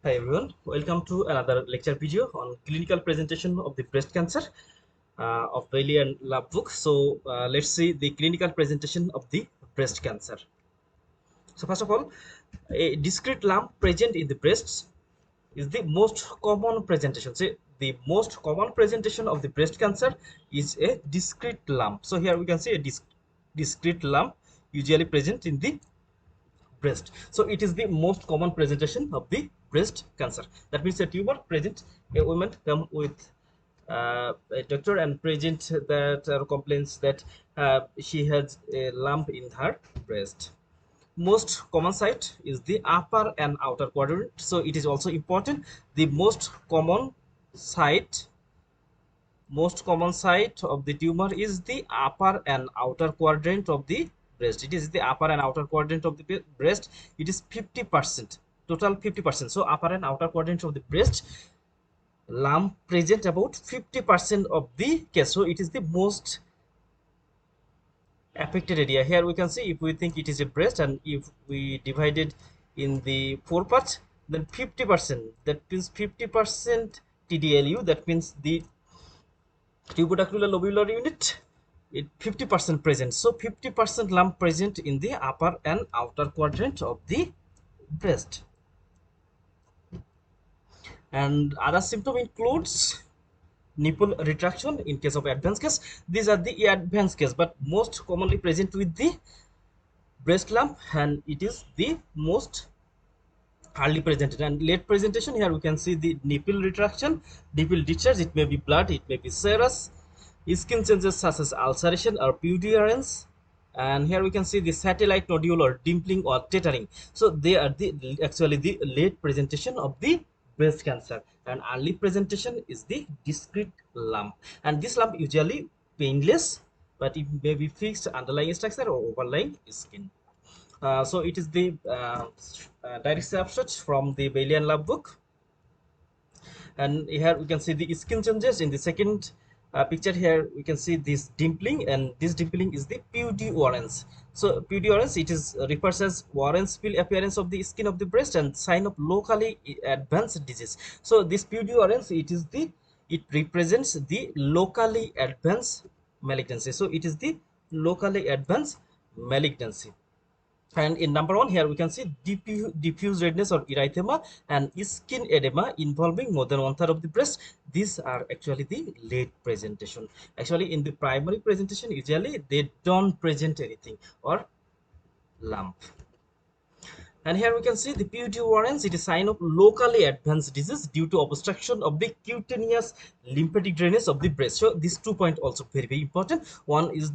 Hi everyone, welcome to another lecture video on clinical presentation of the breast cancer of Bailey and Lab book. So let's see the clinical presentation of the breast cancer. So first of all, a discrete lump present in the breasts is the most common presentation. Say the most common presentation of the breast cancer is a discrete lump. So here we can see a discrete lump usually present in the breast. So it is the most common presentation of the breast cancer. That means a tumor present, a woman come with a doctor and present that complains that she has a lump in her breast. Most common site is the upper and outer quadrant. So it is also important. The site most common site of the tumor is the upper and outer quadrant of the breast. It is the upper and outer quadrant of the breast. It is 50%, total 50%. So upper and outer quadrant of the breast lump present about 50% of the case. So it is the most affected area. Here we can see, if we think it is a breast and if we divide it in the four parts, then 50%, that means 50% TDLU, that means the tubercular lobular unit, it 50% present. So 50% lump present in the upper and outer quadrant of the breast. And other symptom includes nipple retraction in case of advanced case. These are the advanced case, but most commonly present with the breast lump, and it is the most early presented. And late presentation, here we can see the nipple retraction, nipple discharge. It may be blood, it may be serous, skin changes such as ulceration or pudendence, and here we can see the satellite nodule or dimpling or tettering. So they are the actually the late presentation of the breast cancer, and early presentation is the discrete lump, and this lump usually painless, but it may be fixed underlying structure or overlying skin. So it is the direct snapshot from the Bailey and Lab book, and here we can see the skin changes. In the second picture, here we can see this dimpling, and this dimpling is the pudendence. So pudendence, it is refers as orange peel appearance of the skin of the breast and sign of locally advanced disease. So this pudendence, it represents the locally advanced malignancy. So it is the locally advanced malignancy. And in number one, here we can see diffuse redness or erythema and skin edema involving more than 1/3 of the breast. These are actually the late presentation. Actually, in the primary presentation, usually they don't present anything or lump. And here we can see the pudendence. It is sign of locally advanced disease due to obstruction of the cutaneous lymphatic drainage of the breast. So these 2 points also very important. One is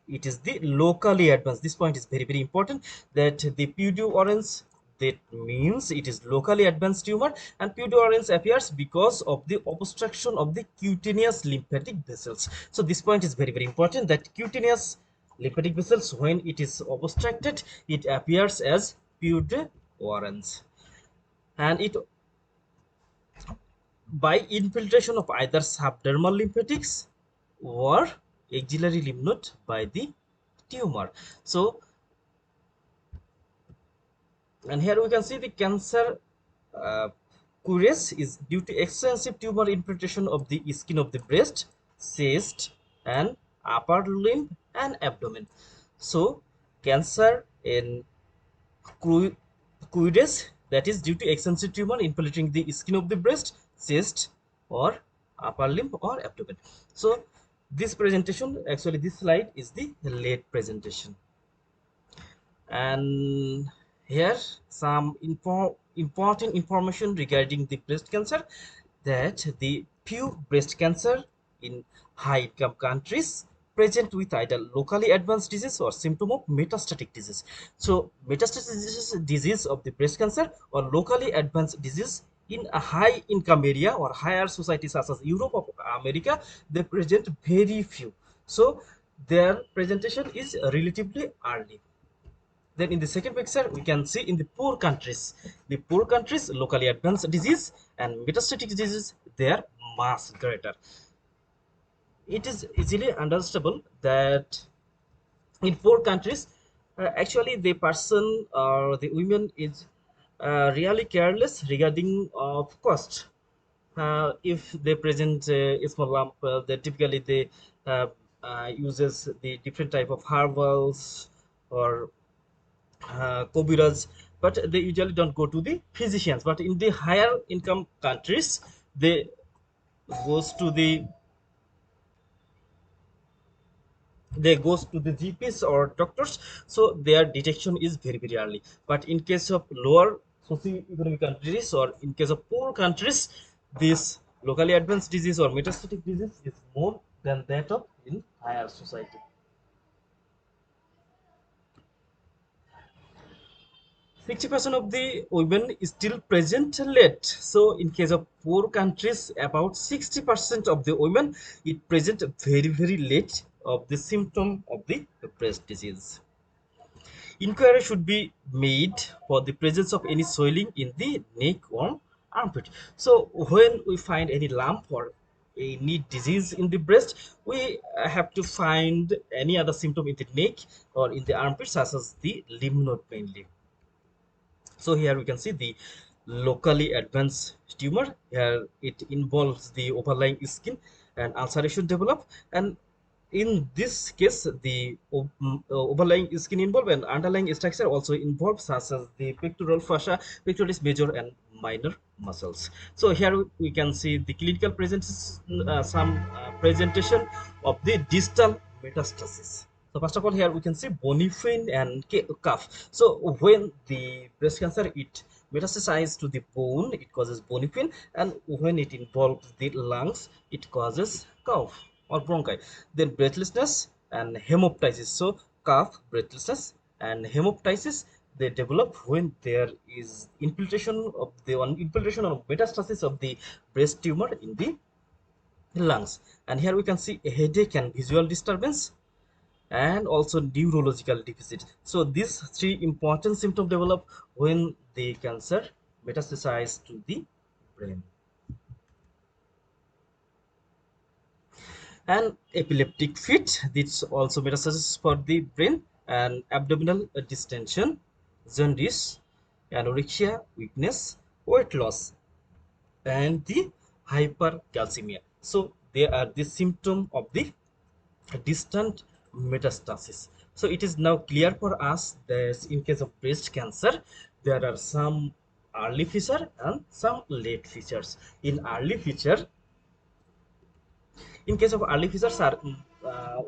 it is the locally advanced. This point is very important, that the pudendence, that means it is locally advanced tumor, and pudendence appears because of the obstruction of the cutaneous lymphatic vessels. So this point is very important, that cutaneous lymphatic vessels, when it is obstructed, it appears as pudendence, and it by infiltration of either subdermal lymphatics or axillary lymph node by the tumor. So, and here we can see the cancer uh, cures is due to extensive tumor infiltration of the skin of the breast, chest, and upper limb and abdomen. So cancer in cuides, that is due to extensive tumor infiltrating the skin of the breast, chest, or upper limb or abdomen. So this presentation, actually this slide is the late presentation. And here some important information regarding the breast cancer, that the few breast cancer in high income countries present with either locally advanced disease or symptom of metastatic disease. So metastatic disease of the breast cancer or locally advanced disease in a high income area or higher society such as Europe or America, they present very few. So their presentation is relatively early. Then in the second picture, we can see in the poor countries, locally advanced disease and metastatic disease, they are much greater. It is easily understandable that in poor countries, actually the person or the women is really careless regarding of cost. If they present a small lump, they typically they uh, uses the different type of herbals or kobiras, but they usually don't go to the physicians. But in the higher income countries, they goes to the GPs or doctors, so their detection is very very early. But in case of lower socioeconomic countries or in case of poor countries, this locally advanced disease or metastatic disease is more than that of in higher society. 60% of the women is still present late. So in case of poor countries, about 60% of the women it present very very late of the symptom of the breast disease. Inquiry should be made for the presence of any swelling in the neck or armpit. So when we find any lump or any disease in the breast, we have to find any other symptom in the neck or in the armpit, such as the lymph node mainly. So here we can see the locally advanced tumor. Here it involves the overlying skin and ulceration develop, and in this case the overlying skin involved and underlying structure also involved, such as the pectoral fascia, pectoralis major and minor muscles. So here we can see the clinical presents some presentation of the distal metastasis. So first of all, here we can see bony fin and cuff. So when the breast cancer it metastasizes to the bone, it causes bony fin, and when it involves the lungs, it causes cough or bronchi. Then breathlessness and hemoptysis. So cough, breathlessness, and hemoptysis they develop when there is infiltration of the infiltration or metastasis of the breast tumor in the lungs. And here we can see a headache and visual disturbance and also neurological deficit. So these three important symptoms develop when the cancer metastasizes to the brain. And epileptic fit, this also metastasis for the brain, and abdominal distension, jaundice, anorexia, weakness, weight loss, and the hypercalcemia. So they are the symptom of the distant metastasis. So it is now clear for us that in case of breast cancer, there are some early feature and some late features. In case of early features,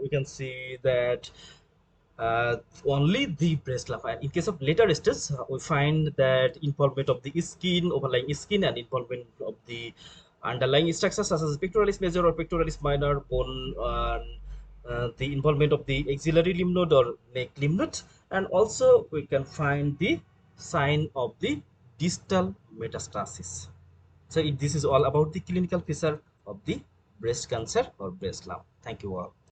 we can see that uh, only the breast lump. And in case of later stages, we find that involvement of the skin, overlying skin, and involvement of the underlying structures such as pectoralis major or pectoralis minor, bone, the involvement of the axillary lymph node or neck lymph node, and also we can find the sign of the distal metastasis. So this is all about the clinical feature of the breast cancer or breast lump. Thank you all.